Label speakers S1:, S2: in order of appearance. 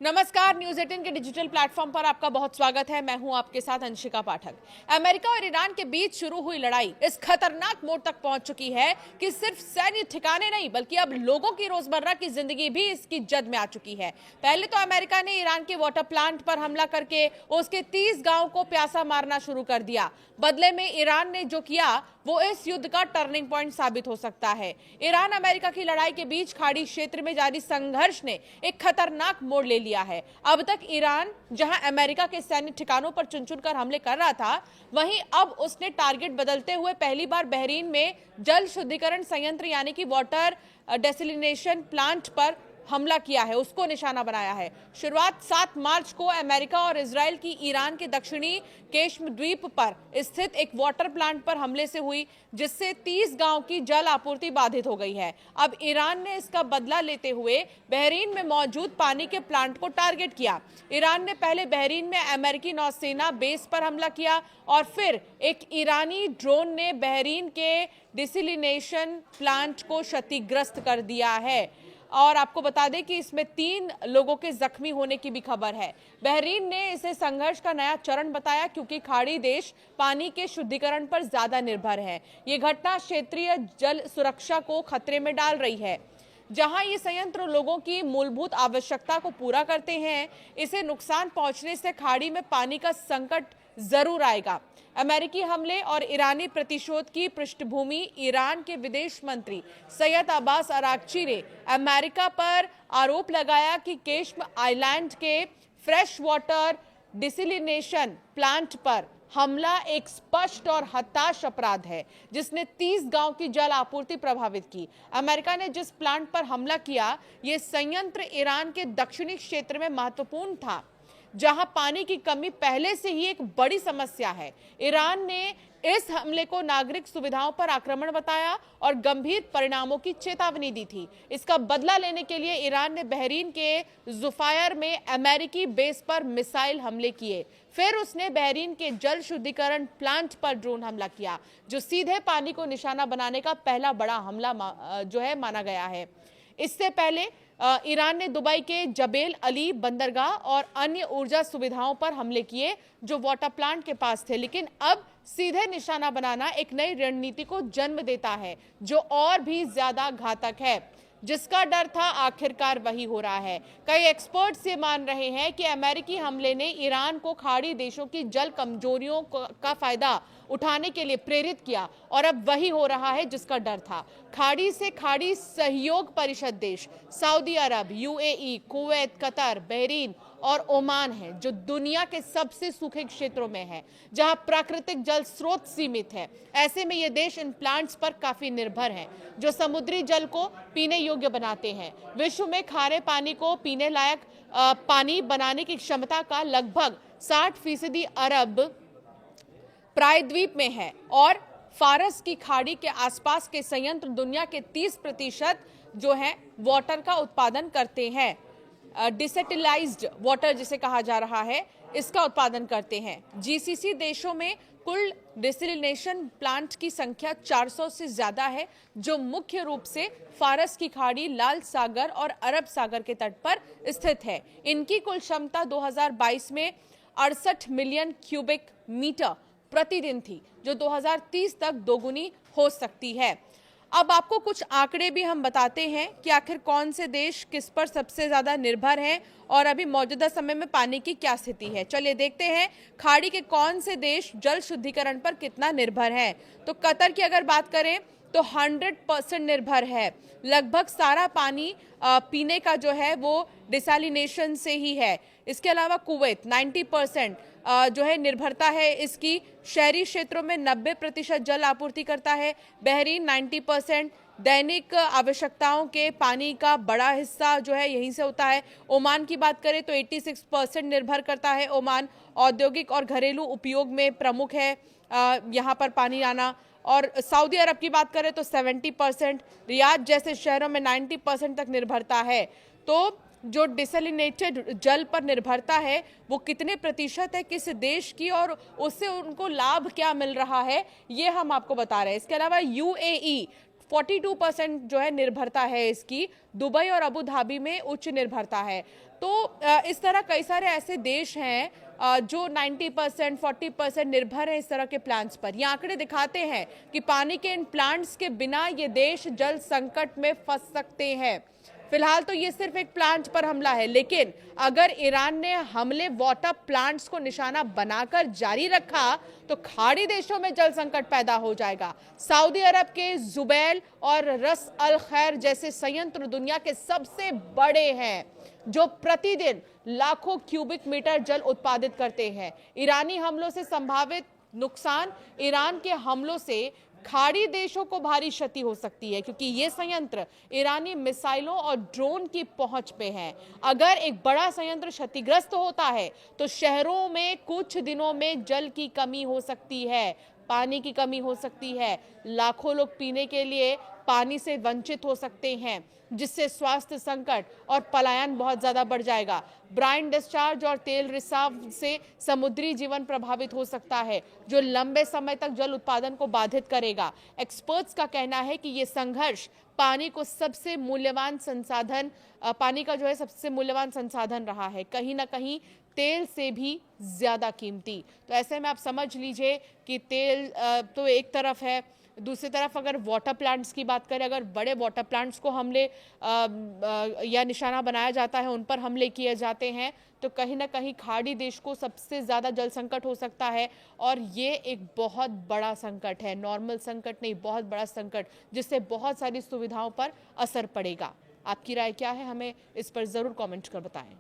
S1: नमस्कार, न्यूज 18 के digital platform पर आपका बहुत स्वागत है। मैं हूं आपके साथ अंशिका पाठक। अमेरिका और ईरान के बीच शुरू हुई लड़ाई इस खतरनाक मोड़ तक पहुंच चुकी है कि सिर्फ सैन्य ठिकाने नहीं बल्कि अब लोगों की रोजमर्रा की जिंदगी भी इसकी जद में आ चुकी है। पहले तो अमेरिका ने ईरान के वाटर प्लांट पर हमला करके उसके 30 गांव को प्यासा मारना शुरू कर दिया। बदले में ईरान ने जो किया वो इस युद्ध का टर्निंग पॉइंट साबित हो सकता है। ईरान अमेरिका की लड़ाई के बीच खाड़ी क्षेत्र में जारी संघर्ष ने एक खतरनाक मोड़ ले लिया है। अब तक ईरान जहां अमेरिका के सैन्य ठिकानों पर चुन चुनकर हमले कर रहा था, वहीं अब उसने टारगेट बदलते हुए पहली बार बहरीन में जल शुद्धिकरण संयंत्र यानी कि वाटर डेसलिनेशन प्लांट पर हमला किया है, उसको निशाना बनाया है। शुरुआत 7 मार्च को अमेरिका और इजराइल की ईरान के दक्षिणी केश्म द्वीप पर स्थित एक वाटर प्लांट पर हमले से हुई, जिससे 30 गांव की जल आपूर्ति बाधित हो गई है। अब ईरान ने इसका बदला लेते हुए बहरीन में मौजूद पानी के प्लांट को टारगेट किया। ईरान ने पहले बहरीन में अमेरिकी नौसेना बेस पर हमला किया और फिर एक ईरानी ड्रोन ने बहरीन के डिसलिनेशन प्लांट को क्षतिग्रस्त कर दिया है। और आपको बता दें कि इसमें 3 लोगों के जख्मी होने की भी खबर है। बहरीन ने इसे संघर्ष का नया चरण बताया क्योंकि खाड़ी देश पानी के शुद्धिकरण पर ज्यादा निर्भर है। ये घटना क्षेत्रीय जल सुरक्षा को खतरे में डाल रही है। जहां ये संयंत्र लोगों की मूलभूत आवश्यकता को पूरा करते हैं, इसे नुकसान पहुंचने से खाड़ी में पानी का संकट जरूर आएगा। अमेरिकी हमले और ईरानी प्रतिशोध की पृष्ठभूमि ईरान के विदेश मंत्री सैयद अब्बास अरागची ने अमेरिका पर आरोप लगाया कि केश्म आइलैंड के फ्रेश वाटर डिसलिनेशन प्लांट पर हमला एक स्पष्ट और हताश अपराध है, जिसने 30 गांव की जल आपूर्ति प्रभावित की। अमेरिका ने जिस प्लांट पर हमला किया, यह संयंत्र ईरान के दक्षिणी क्षेत्र में महत्वपूर्ण था, जहां पानी की कमी पहले से ही एक बड़ी समस्या है। ईरान ने इस हमले को नागरिक सुविधाओं पर आक्रमण बताया और गंभीर परिणामों की चेतावनी दी थी। इसका बदला लेने के लिए ईरान ने बहरीन के जुफायर में अमेरिकी बेस पर मिसाइल हमले किए। फिर उसने बहरीन के जल शुद्धिकरण प्लांट पर ड्रोन हमला किया, जो सीधे पानी को निशाना बनाने का पहला बड़ा हमला माना गया है। इससे पहले ईरान ने दुबई के जबेल अली बंदरगाह और अन्य ऊर्जा सुविधाओं पर हमले किए जो वाटर प्लांट के पास थे, लेकिन अब सीधे निशाना बनाना एक नई रणनीति को जन्म देता है जो और भी ज्यादा घातक है। जिसका डर था आखिरकार वही हो रहा है। कई एक्सपर्ट्स ये मान रहे हैं कि अमेरिकी हमले ने ईरान को खाड़ी देशों की जल कमजोरियों का फायदा उठाने के लिए प्रेरित किया और अब वही हो रहा है जिसका डर था। खाड़ी से खाड़ी सहयोग परिषद देश सऊदी अरब, यूएई, कुवैत, कतर, बहरीन और ओमान है, जो दुनिया के सबसे सूखे क्षेत्रों में है, जहां प्राकृतिक जल स्रोत सीमित है। ऐसे में ये देश इन प्लांट्स पर काफी निर्भर हैं, जो समुद्री जल को पीने योग्य बनाते हैं। विश्व में खारे पानी को पीने लायक पानी बनाने की क्षमता का लगभग 60% अरब प्रायद्वीप में है और फारस की खाड़ी के आसपास के संयंत्र दुनिया के 30% जो है वाटर का उत्पादन करते हैं। डिसेटिलाइज्ड वाटर जिसे कहा जा रहा है, इसका उत्पादन करते हैं। जीसीसी देशों में कुल डिसलिनेशन प्लांट की संख्या 400 से ज्यादा है, जो मुख्य रूप से फारस की खाड़ी, लाल सागर और अरब सागर के तट पर स्थित है। इनकी कुल क्षमता 2022 में 68 मिलियन क्यूबिक मीटर प्रतिदिन थी, जो 2030 तक दोगुनी हो सकती है। अब आपको कुछ आंकड़े भी हम बताते हैं कि आखिर कौन से देश किस पर सबसे ज्यादा निर्भर हैं और अभी मौजूदा समय में पानी की क्या स्थिति है। चलिए देखते हैं खाड़ी के कौन से देश जल शुद्धिकरण पर कितना निर्भर हैं। तो कतर की अगर बात करें तो 100% निर्भर है। लगभग सारा पानी पीने का जो है वो डिसैलिनेशन से ही है। इसके अलावा कुवैत 90% जो है निर्भरता है इसकी, शहरी क्षेत्रों में 90% जल आपूर्ति करता है। बहरीन 90%, दैनिक आवश्यकताओं के पानी का बड़ा हिस्सा जो है यहीं से होता है। ओमान की बात करें तो 86% निर्भर करता है। ओमान औद्योगिक और घरेलू उपयोग में प्रमुख है यहाँ पर पानी आना। और सऊदी अरब की बात करें तो 70%, रियाद जैसे शहरों में 90% तक निर्भरता है। तो जो डिसलिनेटेड जल पर निर्भरता है वो कितने प्रतिशत है किस देश की और उससे उनको लाभ क्या मिल रहा है, ये हम आपको बता रहे हैं। इसके अलावा यूएई 42% जो है निर्भरता है इसकी। दुबई और अबू धाबी में उच्च निर्भरता है। तो इस तरह कई सारे ऐसे देश हैं जो 90% 40% निर्भर है इस तरह के प्लांट्स पर। ये आंकड़े दिखाते हैं कि पानी के इन प्लांट्स के बिना ये देश जल संकट में फंस सकते हैं। फिलहाल तो ये सिर्फ एक प्लांट पर हमला है, लेकिन अगर ईरान ने हमले वाटर प्लांट्स को निशाना बनाकर जारी रखा तो खाड़ी देशों में जल संकट पैदा हो जाएगा। सऊदी अरब के जुबैल और रस अल खैर जैसे संयंत्र दुनिया के सबसे बड़े हैं, जो प्रतिदिन लाखों क्यूबिक मीटर जल उत्पादित करते हैं। ईरानी हमलों से संभावित नुकसान, ईरान के हमलों से खाड़ी देशों को भारी क्षति हो सकती है, क्योंकि ये संयंत्र ईरानी मिसाइलों और ड्रोन की पहुंच पे हैं। अगर एक बड़ा संयंत्र क्षतिग्रस्त होता है तो शहरों में कुछ दिनों में जल की कमी हो सकती है, पानी की कमी हो सकती है। लाखों लोग पीने के लिए पानी से वंचित हो सकते हैं, जिससे स्वास्थ्य संकट और पलायन बहुत ज्यादा बढ़ जाएगा। ब्राइन डिस्चार्ज और तेल रिसाव से समुद्री जीवन प्रभावित हो सकता है, जो लंबे समय तक जल उत्पादन को बाधित करेगा। एक्सपर्ट्स का कहना है कि ये संघर्ष पानी को सबसे मूल्यवान संसाधन पानी का जो है सबसे मूल्यवान संसाधन रहा है, कहीं ना कहीं तेल से भी ज्यादा कीमती। तो ऐसे में आप समझ लीजिए कि तेल तो एक तरफ है, दूसरी तरफ अगर वाटर प्लांट्स की बात करें, अगर बड़े वाटर प्लांट्स को हमले या निशाना बनाया जाता है, उन पर हमले किए जाते हैं, तो कहीं ना कहीं खाड़ी देश को सबसे ज़्यादा जल संकट हो सकता है। और ये एक बहुत बड़ा संकट है, नॉर्मल संकट नहीं, बहुत बड़ा संकट, जिससे बहुत सारी सुविधाओं पर असर पड़ेगा। आपकी राय क्या है, हमें इस पर ज़रूर कमेंट कर बताएं।